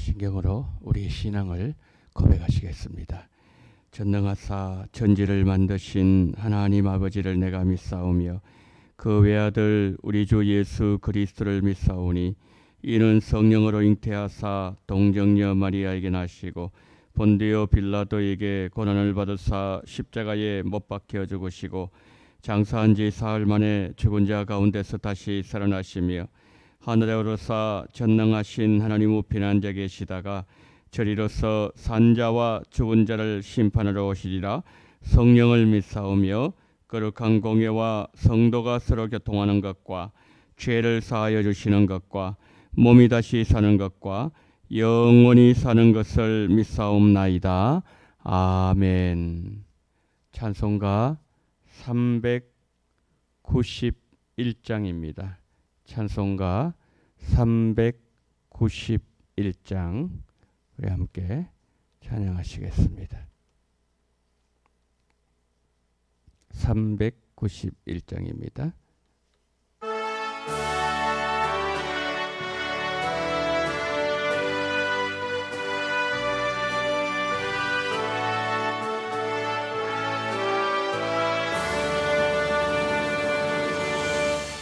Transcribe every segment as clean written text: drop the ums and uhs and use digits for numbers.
신경으로 우리의 신앙을 고백하시겠습니다. 전능하사 천지를 만드신 하나님 아버지를 내가 믿사오며 그 외아들 우리 주 예수 그리스도를 믿사오니 이는 성령으로 잉태하사 동정녀 마리아에게 나시고 본디오 빌라도에게 고난을 받으사 십자가에 못 박혀 죽으시고 장사한 지 사흘 만에 죽은 자 가운데서 다시 살아나시며 하늘에 오르사 전능하신 하나님 우편에 앉아 계시다가 저리로서 산자와 죽은 자를 심판하러 오시리라. 성령을 믿사오며 거룩한 공예와 성도가 서로 교통하는 것과 죄를 사하여 주시는 것과 몸이 다시 사는 것과 영원히 사는 것을 믿사옵나이다. 아멘. 찬송가 391장입니다. 찬송가 391장 우리 함께 찬양하시겠습니다. 391장입니다.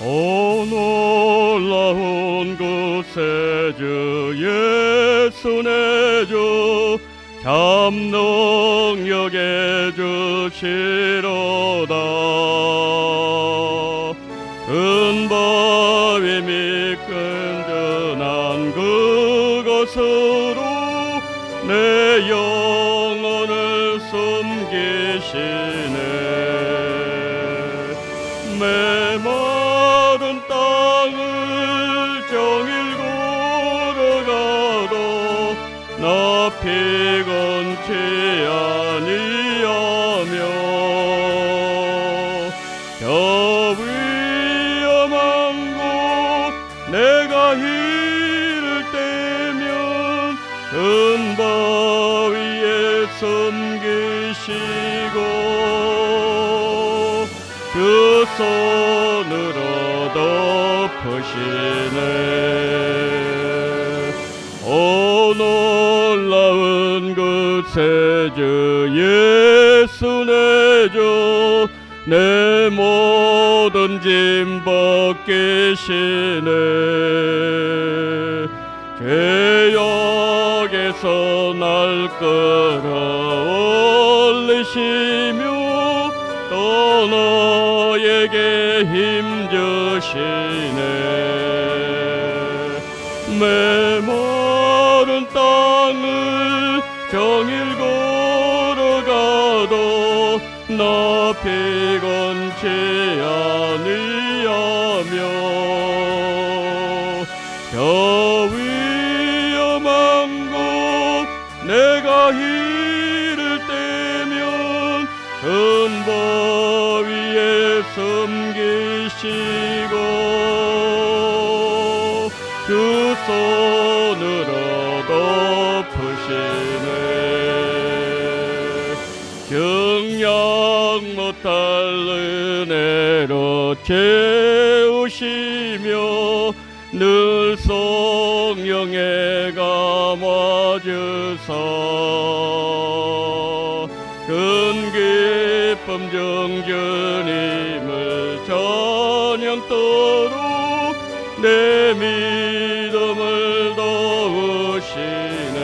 오 놀라운 구세주 예수 내 주 참 능력에 주시로다. 근법이 미끈전한 그것으로 내 영혼을 숨기시네. 메마른 땅을 종일 걸어가도 나 피곤치 아니하며 저 위험한 곳 내가 이를 때면 큰 바위에 숨기시고 그 손으로 덮으시네. 오 놀라운 구세주 예수 내 주 내 모든 짐 벗기시네. 죄악에서 날 끌어올리시며 또 너에게 힘 주시네. 메마른 땅을 종일 걸어가도 나 피곤치 아니하며 저 위험한 곳 내가 이를 때면 큰 바위에 숨기시고 그 손으로 덮으시네. 경량 못할 은혜로 채우시며 늘 성령에 감아주사 큰 기쁨 중 주님을 찬양토록 내 믿음을 도우시네.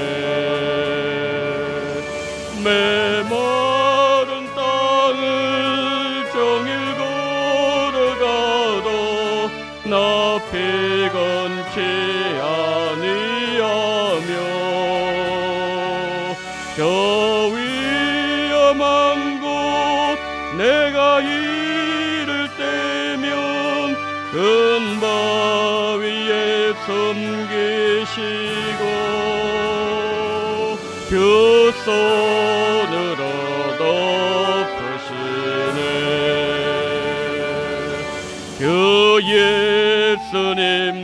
메마른 땅을 종일 걸어가도 나 피곤치 아니하며 저 위험한 곳 내가 이를 때면 큰 바위에 숨기시고 그 손으로 덮으시네. 그 예수님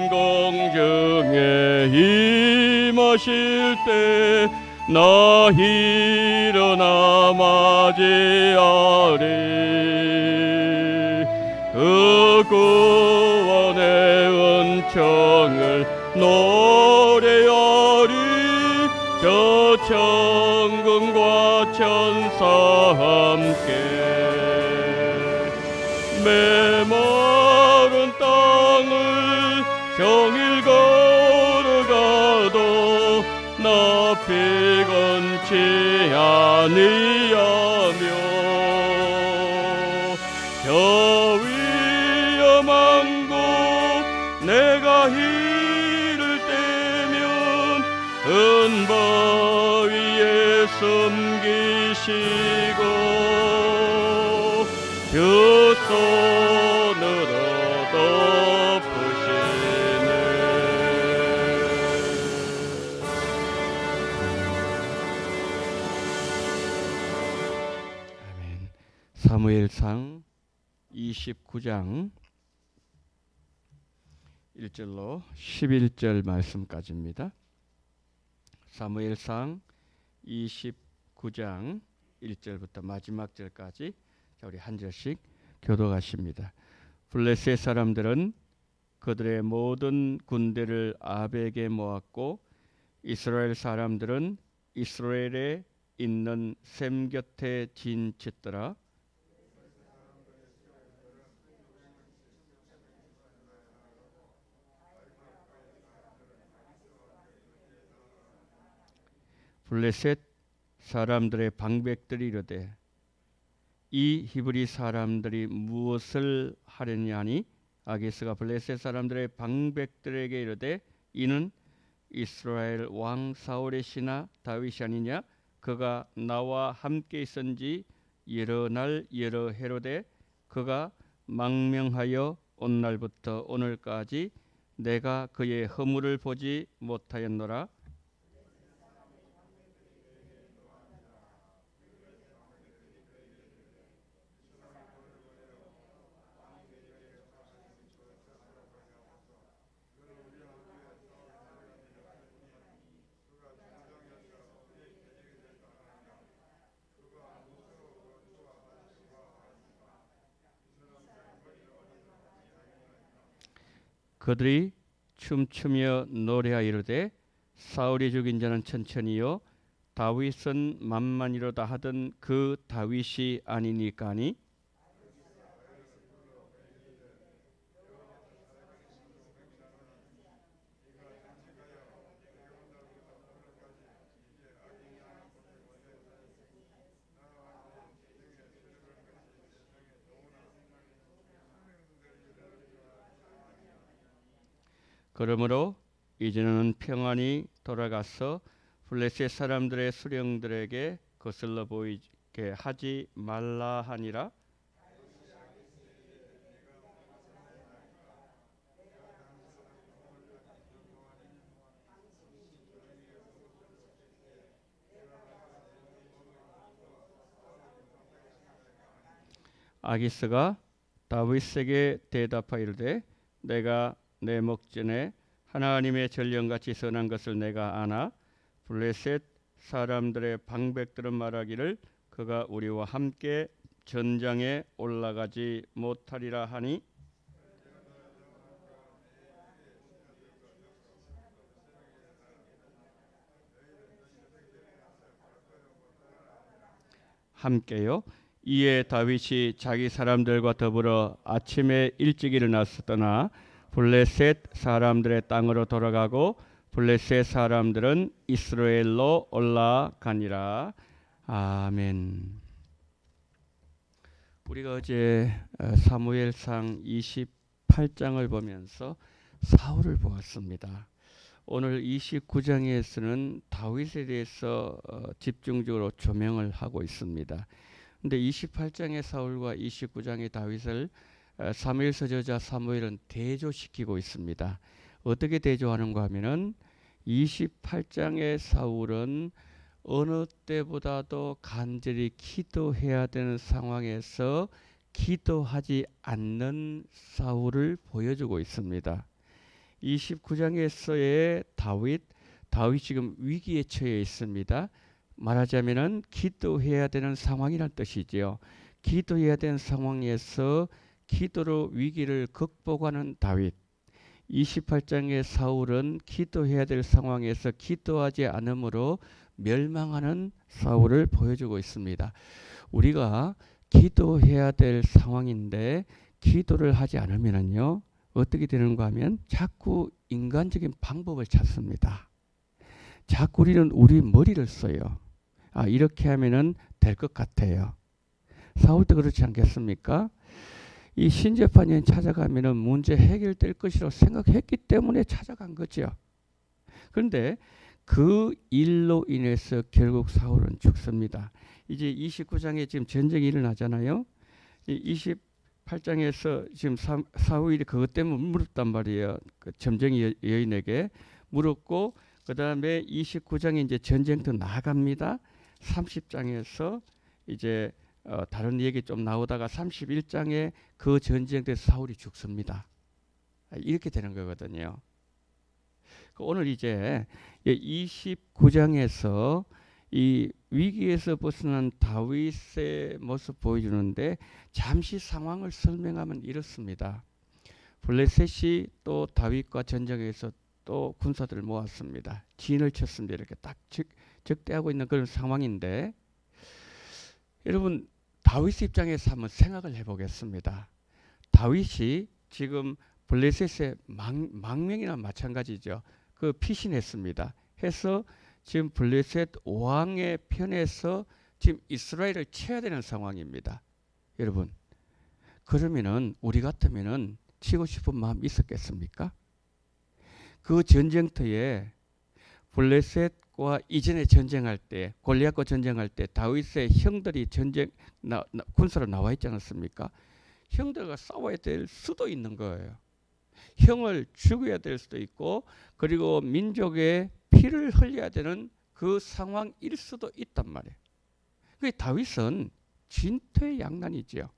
공중에 임하실 때 나 일어나 맞이하리. 그 구원의 은총을 노래하리. 저 천군과 천사 함께 메마른 땅을 종일 걸어가도 나 피곤치 아니하며 저 위험한 곳 내가 이를 때면 은바 위에 숨기시고 두 손으로 덮으시네. 아멘. 사무엘상 29장 1절로 11절 말씀까지입니다. 사무엘상 29장 1절부터 마지막 절까지 우리 한 절씩 교독하십니다. 블레셋 사람들은 그들의 모든 군대를 아벡에 모았고 이스라엘 사람들은 이스라엘에 있는 셈 곁에 진쳤더라. 블레셋 사람들의 방백들이 이르되 이 히브리 사람들이 무엇을 하려냐 하니 아기스가 블레셋 사람들의 방백들에게 이르되 이는 이스라엘 왕 사울의 신하 다윗이 아니냐. 그가 나와 함께 있은지 여러 날 여러 해로되 그가 망명하여 온 날부터 오늘까지 내가 그의 허물을 보지 못하였노라. 그들이 춤추며 노래하여 이르되 사울이 죽인 자는 천천히요 다윗은 만만이로다 하던 그 다윗이 아니니까니. 그러므로 이제는 평안히 돌아가서 블레셋 사람들의 수령들에게 거슬러 보이게 하지 말라 하니라. 아기스가 다윗에게 대답하여 이르되 내가 내 목전에 하나님의 전령같이 선한 것을 내가 아나 블레셋 사람들의 방백들은 말하기를 그가 우리와 함께 전장에 올라가지 못하리라 하니 함께요. 이에 다윗이 자기 사람들과 더불어 아침에 일찍 일어나서 떠나 블레셋 사람들의 땅으로 돌아가고 블레셋 사람들은 이스라엘로 올라가니라. 아멘. 우리가 어제 사무엘상 28장을 보면서 사울을 보았습니다. 오늘 29장에서는 다윗에 대해서 집중적으로 조명을 하고 있습니다. 근데 28장의 사울과 29장의 다윗을 사무엘서 저자 사무엘은 대조시키고 있습니다. 어떻게 대조하는가 하면은 28장의 사울은 어느 때보다도 간절히 기도해야 되는 상황에서 기도하지 않는 사울을 보여주고 있습니다. 29장에서의 다윗 지금 위기에 처해 있습니다. 말하자면은 기도해야 되는 상황이란 뜻이지요. 기도해야 되는 상황에서 기도로 위기를 극복하는 다윗. 28장의 사울은 기도해야 될 상황에서 기도하지 않으므로 멸망하는 사울을 보여주고 있습니다. 우리가 기도해야 될 상황인데 기도를 하지 않으면요 어떻게 되는가 하면 자꾸 인간적인 방법을 찾습니다. 자꾸 우리는 우리 머리를 써요. 이렇게 하면은 될 것 같아요. 사울도 그렇지 않겠습니까? 이 신재판인 찾아가면은 문제 해결될 것이라고 생각했기 때문에 찾아간 거죠. 그런데 그 일로 인해서 결국 사울은 죽습니다. 이제 29장에 지금 전쟁이 일어나잖아요. 28장에서 지금 사울이 그것 때문에 물었단 말이에요. 그 점쟁이 여인에게 물었고, 그 다음에 29장에 이제 전쟁터 나갑니다. 30장에서 이제 다른 얘기 좀 나오다가 31장에 그 전쟁에서 사울이 죽습니다. 이렇게 되는 거거든요. 오늘 이제 29장에서 이 위기에서 벗어난 다윗의 모습 보여주는데 잠시 상황을 설명하면 이렇습니다. 블레셋이 또 다윗과 전쟁에서 또 군사들을 모았습니다. 진을 쳤습니다. 이렇게 딱 적대하고 있는 그런 상황인데 여러분 다윗 입장에서 한번 생각을 해보겠습니다. 다윗이 지금 블레셋의 망명이나 마찬가지죠. 그 피신했습니다. 해서 지금 블레셋 왕의 편에서 지금 이스라엘을 쳐야 되는 상황입니다. 여러분 그러면은 우리 같으면은 치고 싶은 마음 있었겠습니까? 그 전쟁터에 블레셋과 이전에 전쟁할 때 골리앗과 전쟁할 때 다윗의 형들이 군사로 나와 있지 않았습니까? 형들과 싸워야 될 수도 있는 거예요. 형을 죽여야 될 수도 있고 그리고 민족의 피를 흘려야 되는 그 상황일 수도 있단 말이에요. 그 다윗은 진퇴양난이지요.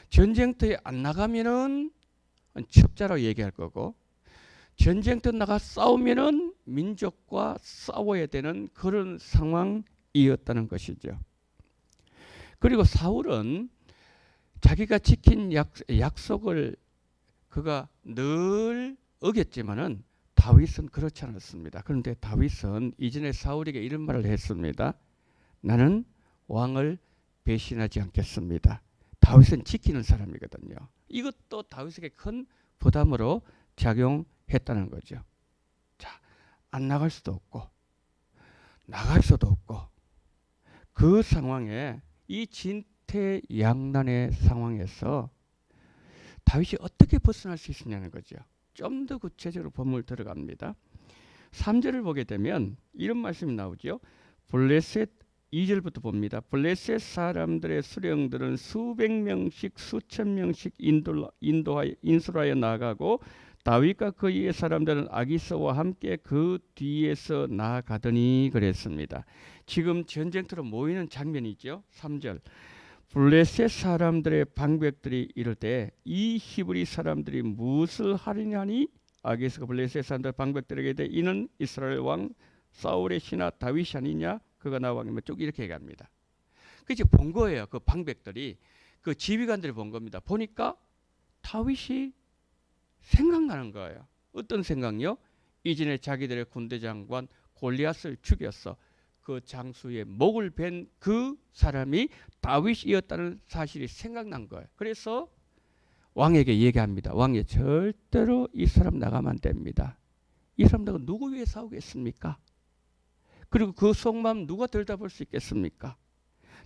전쟁터에 안 나가면은 첩자로 얘기할 거고 전쟁터 나가 싸우면은 민족과 싸워야 되는 그런 상황이었다는 것이죠. 그리고 사울은 자기가 지킨 약속을 그가 늘 어겼지만은 다윗은 그렇지 않았습니다. 그런데 다윗은 이전에 사울에게 이런 말을 했습니다. 나는 왕을 배신하지 않겠습니다. 다윗은 지키는 사람이거든요. 이것도 다윗에게 큰 부담으로 작용했다는 거죠. 자, 안 나갈 수도 없고 나갈 수도 없고 그 상황에 이 진퇴양난의 상황에서 다윗이 어떻게 벗어날 수 있느냐는 거죠. 좀 더 구체적으로 본문을 들어갑니다. 3절을 보게 되면 이런 말씀이 나오죠. 블레셋 2절부터 봅니다. 블레셋 사람들의 수령들은 수백 명씩 수천 명씩 인솔하여 나가고 다윗과 그의 사람들은 아기서와 함께 그 뒤에서 나아가더니 그랬습니다. 지금 전쟁터로 모이는 장면이죠. 3절. 블레셋 사람들의 방백들이 이럴 때 이 히브리 사람들이 무엇을 하리냐니 아기스가 블레셋 사람들 방백들에게 대해 이는 이스라엘 왕 사울의 신하 다윗이 아니냐 그가 나 왕이면 쭉 이렇게 얘기합니다. 그치 본 거예요. 그 방백들이 그 지휘관들이 본 겁니다. 보니까 다윗이 생각나는 거예요. 어떤 생각요? 이전에 자기들의 군대 장관 골리앗을 죽였어. 그 장수의 목을 벤 그 사람이 다윗이었다는 사실이 생각난 거예요. 그래서 왕에게 얘기합니다. 왕이 절대로 이 사람 나가면 안 됩니다. 이 사람들은 누구 위해 싸우겠습니까? 그리고 그 속마음 누가 들여다볼 수 있겠습니까?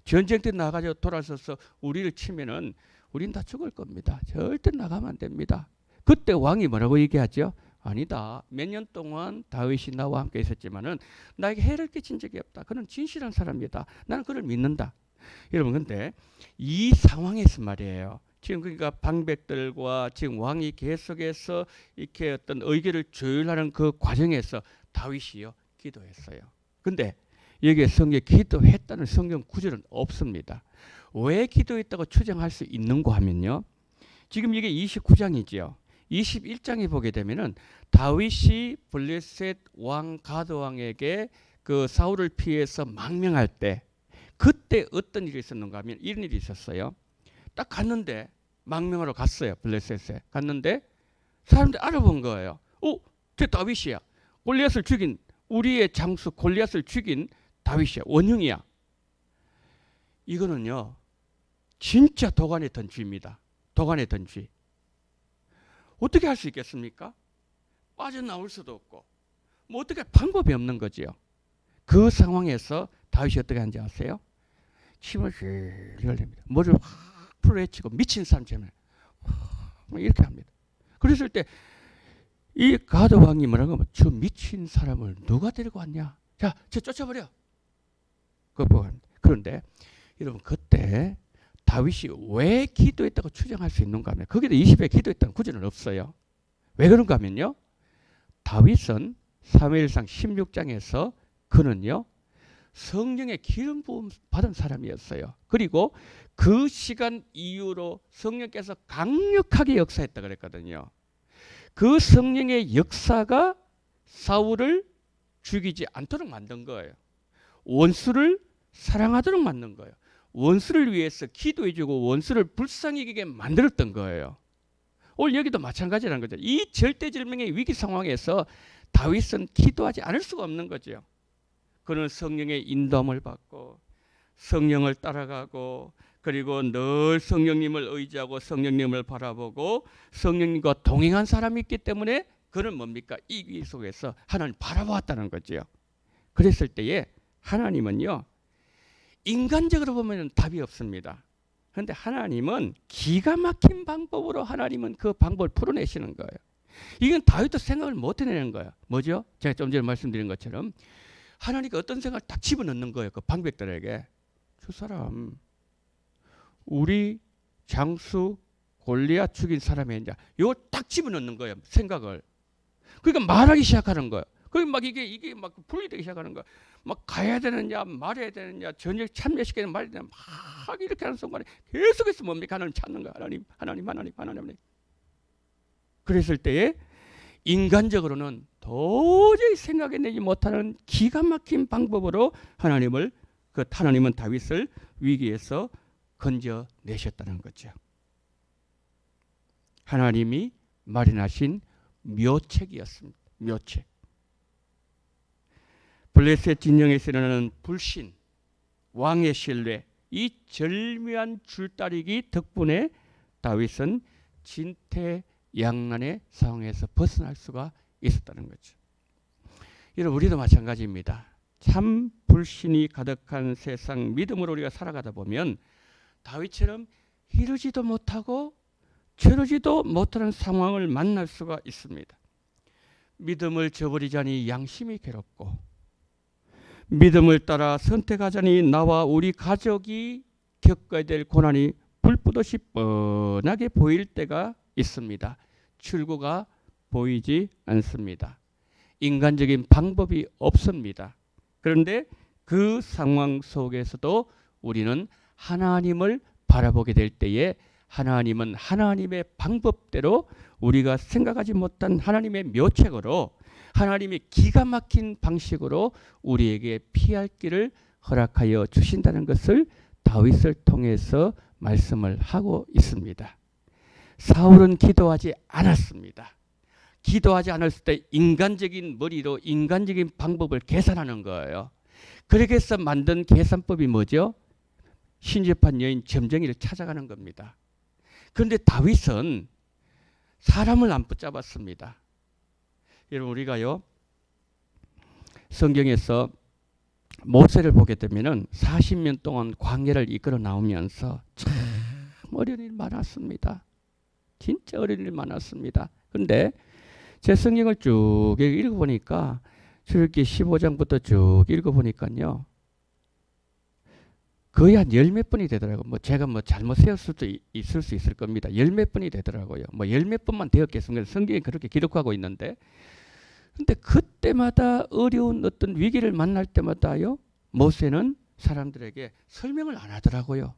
전쟁 때 나가서 돌아서서 우리를 치면은 우린 다 죽을 겁니다. 절대 나가면 안 됩니다. 그때 왕이 뭐라고 얘기하죠? 아니다. 몇 년 동안 다윗이 나와 함께 있었지만은 나에게 해를 끼친 적이 없다. 그는 진실한 사람이다. 나는 그를 믿는다. 여러분 근데 이 상황에서 말이에요. 지금 그러니까 방백들과 지금 왕이 계속해서 이렇게 어떤 의견을 조율하는 그 과정에서 다윗이요 기도했어요. 근데 여기에 성경에 기도했다는 성경 구절은 없습니다. 왜 기도했다고 추정할 수 있는가 하면요. 지금 이게 29장이지요. 21장에 보게 되면은 다윗이 블레셋 왕 가드 왕에게 그 사울을 피해서 망명할 때 그때 어떤 일이 있었는가 하면 이런 일이 있었어요. 딱 갔는데 망명하러 갔어요. 블레셋에 갔는데 사람들이 알아본 거예요. 저 다윗이야. 골리앗을 죽인 우리의 장수 골리앗을 죽인 다윗이야. 원흉이야. 이거는요. 진짜 도간에 든 죄입니다. 도간에 든 죄. 어떻게 할 수 있겠습니까? 빠져나올 수도 없고 뭐 어떻게 방법이 없는 거지요. 그 상황에서 다윗이 어떻게 하는지 아세요? 침을 흘립니다. 머리를 확 풀어헤치고 미친 사람처럼 이렇게 합니다. 그랬을 때 이 가드 왕이 뭐라고 하면 저 미친 사람을 누가 데리고 왔냐? 자, 저 쫓아버려. 그런데 여러분 그때 다윗이 왜 기도했다고 추정할 수 있는가 하면 거기도 20회 기도했다는 구절은 없어요. 왜 그런가 하면요. 다윗은 사무엘상 16장에서 그는요. 성령의 기름 부음 받은 사람이었어요. 그리고 그 시간 이후로 성령께서 강력하게 역사했다 그랬거든요. 그 성령의 역사가 사울을 죽이지 않도록 만든 거예요. 원수를 사랑하도록 만든 거예요. 원수를 위해서 기도해주고 원수를 불쌍히 여기게 만들었던 거예요. 오늘 여기도 마찬가지라는 거죠. 이 절대절명의 위기 상황에서 다윗은 기도하지 않을 수가 없는 거죠. 그는 성령의 인도함을 받고 성령을 따라가고 그리고 늘 성령님을 의지하고 성령님을 바라보고 성령님과 동행한 사람이 있기 때문에 그는 뭡니까? 이 위기 속에서 하나님 바라보았다는 거죠. 그랬을 때에 하나님은요. 인간적으로 보면 답이 없습니다. 그런데 하나님은 기가 막힌 방법으로 하나님은 그 방법을 풀어내시는 거예요. 이건 다윗도 생각을 못 해내는 거예요. 뭐죠? 제가 좀 전에 말씀드린 것처럼 하나님이 어떤 생각을 딱 집어넣는 거예요. 그 방백들에게. 저 사람 우리 장수 골리앗 죽인 사람의 이제 이걸 딱 집어넣는 거예요. 생각을. 그러니까 말하기 시작하는 거예요. 그러니까 막 이게 막 분리되기 시작하는 거예요. 막 가야 되느냐 말해야 되느냐 전혀 참여시켜야 말해야 되느냐 막 이렇게 하는 순간에 계속해서 뭡니까? 하나님 찾는 거예요. 하나님. 그랬을 때에 인간적으로는 도저히 생각해내지 못하는 기가 막힌 방법으로 하나님은 다윗을 위기에서 건져내셨다는 거죠. 하나님이 마련하신 묘책이었습니다. 묘책. 블레셋 진영에서 일어나는 불신, 왕의 신뢰, 이 절묘한 줄다리기 덕분에 다윗은 진퇴양난의 상황에서 벗어날 수가 있었다는 거죠. 여러분 우리도 마찬가지입니다. 참 불신이 가득한 세상 믿음으로 우리가 살아가다 보면 다윗처럼 이러지도 못하고 저러지도 못하는 상황을 만날 수가 있습니다. 믿음을 저버리자니 양심이 괴롭고 믿음을 따라 선택하자니 나와 우리 가족이 겪어야 될 고난이 불보듯이 뻔하게 보일 때가 있습니다. 출구가 보이지 않습니다. 인간적인 방법이 없습니다. 그런데 그 상황 속에서도 우리는 하나님을 바라보게 될 때에 하나님은 하나님의 방법대로 우리가 생각하지 못한 하나님의 묘책으로 하나님의 기가 막힌 방식으로 우리에게 피할 길을 허락하여 주신다는 것을 다윗을 통해서 말씀을 하고 있습니다. 사울은 기도하지 않았습니다. 기도하지 않았을 때 인간적인 머리로 인간적인 방법을 계산하는 거예요. 그렇게 해서 만든 계산법이 뭐죠? 신접한 여인 점쟁이를 찾아가는 겁니다. 그런데 다윗은 사람을 안 붙잡았습니다. 여러분 우리가요 성경에서 모세를 보게 되면은 40년 동안 광야를 이끌어 나오면서 참 어려운 일 많았습니다. 진짜 어려운 일 많았습니다. 그런데 제 성경을 쭉 읽어보니까 출애굽기 15장부터 쭉 읽어보니까요 거의 한 열 몇 번이 되더라고요. 제가 잘못 세웠을 수도 있을 수 있을 겁니다. 열 몇 번이 되더라고요. 열 몇 번만 되었겠습니다. 성경에 그렇게 기록하고 있는데 근데 그때마다 어려운 어떤 위기를 만날 때마다요 모세는 사람들에게 설명을 안 하더라고요.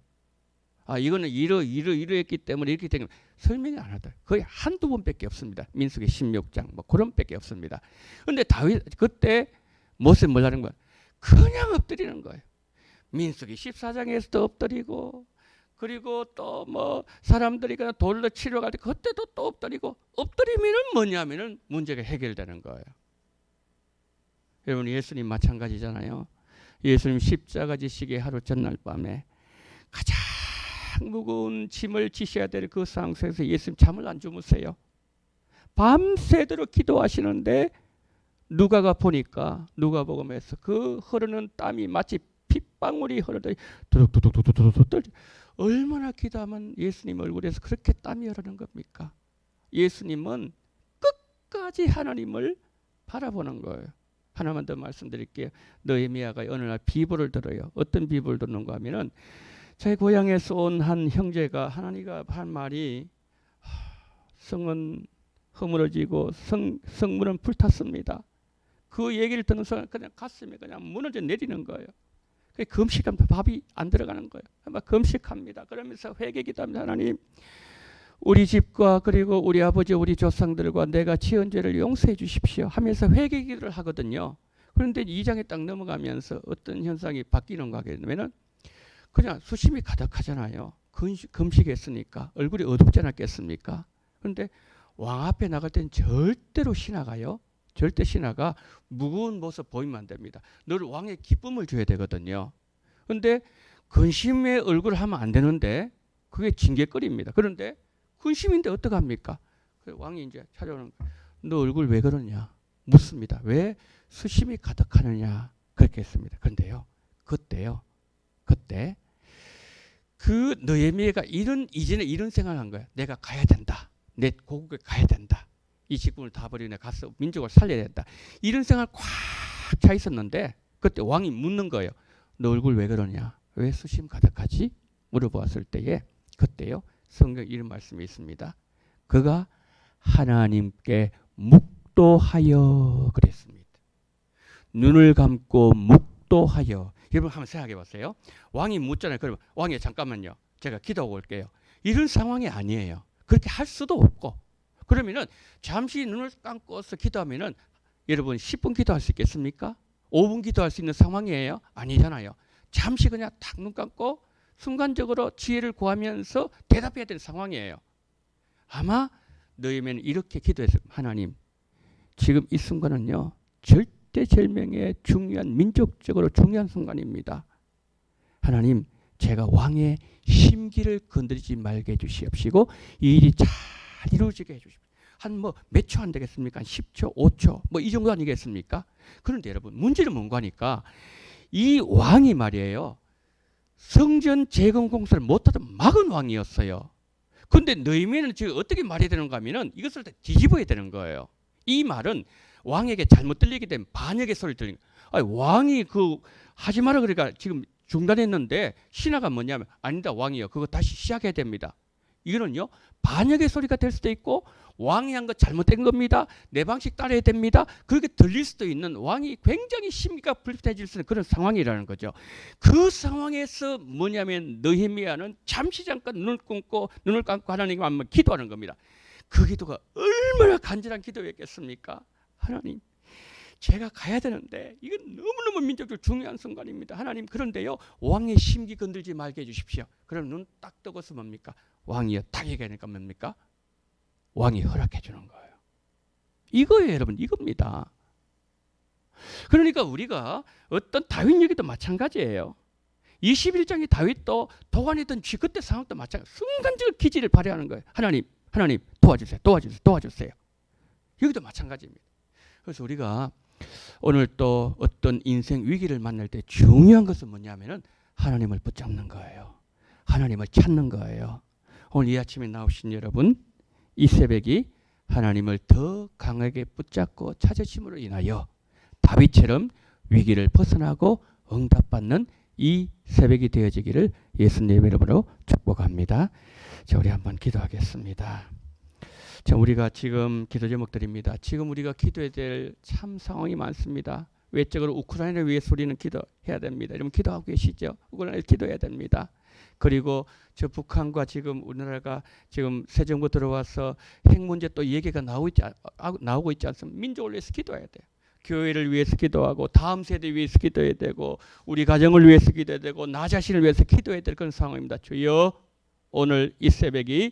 이거는 이러했기 때문에 이렇게 된 설명을 안 하더라고요. 거의 한두 번밖에 없습니다. 민수기 16장 그런 밖에 없습니다. 그런데 다윗 그때 모세 뭘 하는 거야? 그냥 엎드리는 거예요. 민수기 14장에서도 엎드리고 그리고 또 뭐 사람들이 그냥 돌로 치러 갈 때 그때도 또 엎드리면은 뭐냐면은 문제가 해결되는 거예요. 여러분 예수님 마찬가지잖아요. 예수님 십자가 지시기 하루 전날 밤에 가장 무거운 짐을 지셔야 될 그 상황 속에서 예수님 잠을 안 주무세요. 밤새도록 기도하시는데 누가가 보니까 누가복음에서 그 흐르는 땀이 마치 핏방울이 흐르듯 도둑도둑도둑도둑 얼마나 기도하면 예수님 얼굴에서 그렇게 땀이 흐르는 겁니까? 예수님은 끝까지 하나님을 바라보는 거예요. 하나만 더 말씀드릴게요. 느헤미야가 어느 날 비보를 들어요. 어떤 비보를 듣는가 하면은 제 고향에서 온 한 형제가 하나님과 한 말이 성은 허물어지고 성문은 불탔습니다. 그 얘기를 듣는 순간 그냥 가슴이 그냥 무너져 내리는 거예요. 금식하면 밥이 안 들어가는 거예요. 막 금식합니다. 그러면서 회개기도합니다. 하나님, 우리 집과 그리고 우리 아버지, 우리 조상들과 내가 지은 죄를 용서해 주십시오 하면서 회개기도를 하거든요. 그런데 2장에 딱 넘어가면서 어떤 현상이 바뀌는 거 하겠냐면은 그냥 수심이 가득하잖아요. 금식했으니까 얼굴이 어둡지 않았겠습니까? 그런데 왕 앞에 나갈 때는 절대로 신하가요. 절대 신하가 무거운 모습 보이면 안 됩니다. 늘 왕의 기쁨을 줘야 되거든요. 그런데 근심의 얼굴을 하면 안 되는데 그게 징계거리입니다. 그런데 근심인데 어떡합니까? 왕이 이제 찾아오는 거예요. 너 얼굴 왜 그러냐? 묻습니다. 왜 수심이 가득하느냐? 그렇게 했습니다. 그런데요. 그때 그 느헤미야가 이전에 이런 생각을 한 거야. 내가 가야 된다. 내 고국에 가야 된다. 이 직분을 다 버리고 내가 가서 민족을 살려야 된다. 이런 생각을 꽉 차 있었는데 그때 왕이 묻는 거예요. 너 얼굴 왜 그러냐? 왜 수심 가득하지? 물어보았을 때에 그때요. 성경 이런 말씀이 있습니다. 그가 하나님께 묵도하여 그랬습니다. 눈을 감고 묵도하여. 여러분 한번 생각해 보세요. 왕이 묻잖아요. 그러면 왕이 잠깐만요. 제가 기도하고 올게요. 이런 상황이 아니에요. 그렇게 할 수도 없고. 그러면은 잠시 눈을 감고서 기도하면은 여러분 10분 기도할 수 있겠습니까? 5분 기도할 수 있는 상황이에요? 아니잖아요. 잠시 그냥 딱 눈 감고 순간적으로 지혜를 구하면서 대답해야 되는 상황이에요. 아마 너희는 이렇게 기도했어요. 하나님, 지금 이 순간은요. 절대절명의 중요한 민족적으로 중요한 순간입니다. 하나님, 제가 왕의 심기를 건드리지 말게 해주시옵시고 이 일이 잘 이루어지게 해주십시오. 한 뭐 몇 초 안 되겠습니까? 한 10초, 5초 뭐 이 정도 아니겠습니까? 그런데 여러분 문제는 뭔가 하니까 이 왕이 말이에요. 성전 재건 공사를 못하던 막은 왕이었어요. 그런데 느헤미야는 지금 어떻게 말해야 되는가 하면은 이것을 다 뒤집어야 되는 거예요. 이 말은 왕에게 잘못 들리게 되면 반역의 소리를 들리는 거예요. 아니, 왕이 그 하지 마라 그러니까 지금 중단했는데 신하가 뭐냐면 아니다 왕이요. 그거 다시 시작해야 됩니다. 이거는요. 반역의 소리가 될 수도 있고 왕이 한 거 잘못된 겁니다. 내 방식 따라야 됩니다. 그렇게 들릴 수도 있는 왕이 굉장히 심기가 불편해질 수 있는 그런 상황이라는 거죠. 그 상황에서 뭐냐면 느헤미야는 잠시 잠깐 눈을 감고 하나님께 한번 기도하는 겁니다. 그 기도가 얼마나 간절한 기도였겠습니까? 하나님, 제가 가야 되는데 이건 너무너무 민족적으로 중요한 순간입니다. 하나님, 그런데요 왕의 심기 건들지 말게 해주십시오. 그럼 눈 딱 뜨고서 뭡니까? 왕이요 딱 얘기하니까 뭡니까? 왕이 허락해 주는 거예요. 이거예요 여러분. 이겁니다. 그러니까 우리가 어떤 다윗 얘기도 마찬가지예요. 21장의 다윗도 도관이던 쥐 그때 상황도 마찬가지. 순간적으로 기지를 발휘하는 거예요. 하나님 도와주세요. 여기도 마찬가지입니다. 그래서 우리가 오늘 또 어떤 인생 위기를 만날 때 중요한 것은 뭐냐면은 하나님을 붙잡는 거예요. 하나님을 찾는 거예요. 오늘 이 아침에 나오신 여러분, 이 새벽이 하나님을 더 강하게 붙잡고 찾으심으로 인하여 다윗처럼 위기를 벗어나고 응답받는 이 새벽이 되어지기를 예수님의 이름으로 축복합니다. 자, 우리 한번 기도하겠습니다. 자, 우리가 지금 기도 제목드립니다. 지금 우리가 기도해야 될 참 상황이 많습니다. 외적으로 우크라이나를 위해서 우리는 기도해야 됩니다. 여러분 기도하고 계시죠? 우크라이나를 기도해야 됩니다. 그리고 저 북한과 지금 우리나라가 지금 새 정부 들어와서 핵 문제 또 얘기가 나오고 있지 않습니까? 민족을 위해서 기도해야 돼요. 교회를 위해서 기도하고 다음 세대 위해서 기도해야 되고 우리 가정을 위해서 기도해야 되고 나 자신을 위해서 기도해야 될 그런 상황입니다. 주여 오늘 이 새벽이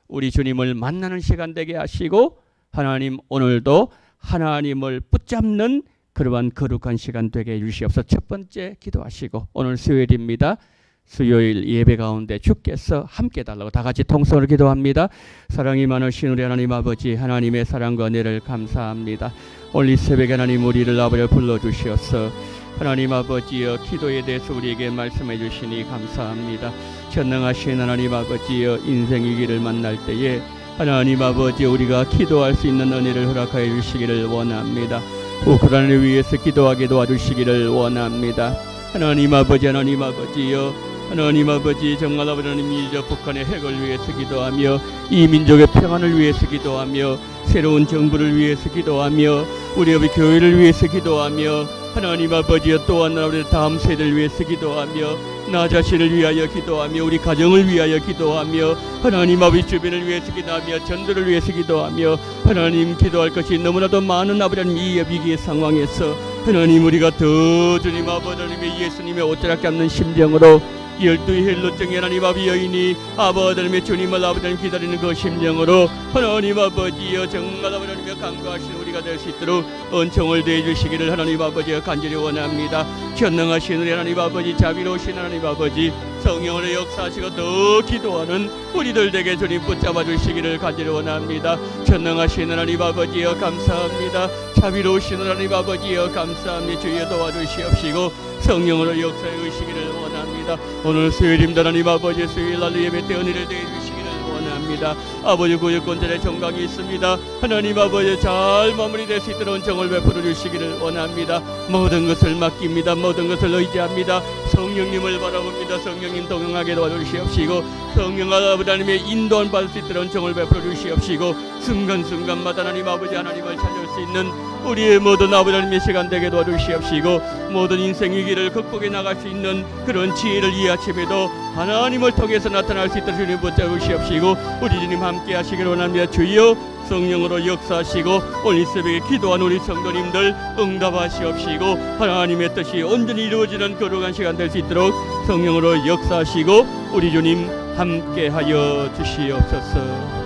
우리 주님을 만나는 시간 되게 하시고 하나님 오늘도 하나님을 붙잡는 그러한 거룩한 시간 되게 해주시옵소서. 첫 번째 기도하시고 오늘 수요일입니다. 수요일 예배 가운데 주께서 함께 달라고 다 같이 통성으로 기도합니다. 사랑이 많으신 우리 하나님 아버지 하나님의 사랑과 은혜를 감사합니다. 오늘 이 새벽에 하나님 우리를 아버지를 불러주시옵소서. 하나님 아버지여 기도에 대해서 우리에게 말씀해 주시니 감사합니다. 전능하신 하나님 아버지여 인생 위기를 만날 때에 하나님 아버지 우리가 기도할 수 있는 은혜를 허락하여 주시기를 원합니다. 우크라이나를 위해서 기도하게 도와주시기를 원합니다. 하나님 아버지여 하나님 아버지 정말 하나님이 북한의 핵을 위해서 기도하며 이 민족의 평안을 위해서 기도하며 새로운 정부를 위해서 기도하며 우리 아버지 교회를 위해서 기도하며 하나님 아버지여 또한 우리 다음 세대를 위해서 기도하며 나 자신을 위하여 기도하며 우리 가정을 위하여 기도하며 하나님 아버지 주변을 위해서 기도하며 전도를 위해서 기도하며 하나님 기도할 것이 너무나도 많은 아버지님 이 위기의 상황에서 하나님 우리가 더 주님 아버지님의 예수님의 옷자락 잡는 심정으로 12 헬로증 하나님 아버지 여인이 아버지님의 주님을 아버지님 기다리는 그 심정으로 하나님 아버지여 정말 아버지님의 간구하신 우리가 될 수 있도록 은총을 대해 주시기를 하나님 아버지여 간절히 원합니다. 전능하신 우리 하나님 아버지 자비로우신 하나님 아버지 성령으로 역사하시고 더 기도하는 우리들 에게 주님 붙잡아 주시기를 간절히 원합니다. 전능하신 하나님 아버지여 감사합니다. 자비로우신 하나님 아버지여 감사합니다. 주여 도와주시옵시고 성령으로 역사해 주시기를 원합니다. 오늘 수요일입니다. 하나님 아버지 수요일 날 예배 때 은혜를 대해 주시기를 원합니다. 아버지 구역권절의 정강이 있습니다. 하나님 아버지 잘 마무리될 수 있도록 은총을 베풀어 주시기를 원합니다. 모든 것을 맡깁니다. 모든 것을 의지합니다. 성령님을 바라봅니다. 성령님 동행하게 도와주시옵시고 성령 아버지님의 인도를 받을 수 있도록 은총을 베풀어 주시옵시고 순간순간마다 하나님 아버지 하나님을 찾을 수 있는 우리의 모든 아버지님의 시간 되게 도와주시옵시고 모든 인생 위기를 극복해 나갈 수 있는 그런 지혜를 이 아침에도 하나님을 통해서 나타날 수 있도록 주님 붙잡으시옵시고 우리 주님 함께 하시기를 원합니다. 주여 성령으로 역사하시고 오늘 이 새벽에 기도한 우리 성도님들 응답하시옵시고 하나님의 뜻이 온전히 이루어지는 거룩한 시간 될 수 있도록 성령으로 역사하시고 우리 주님 함께 하여 주시옵소서.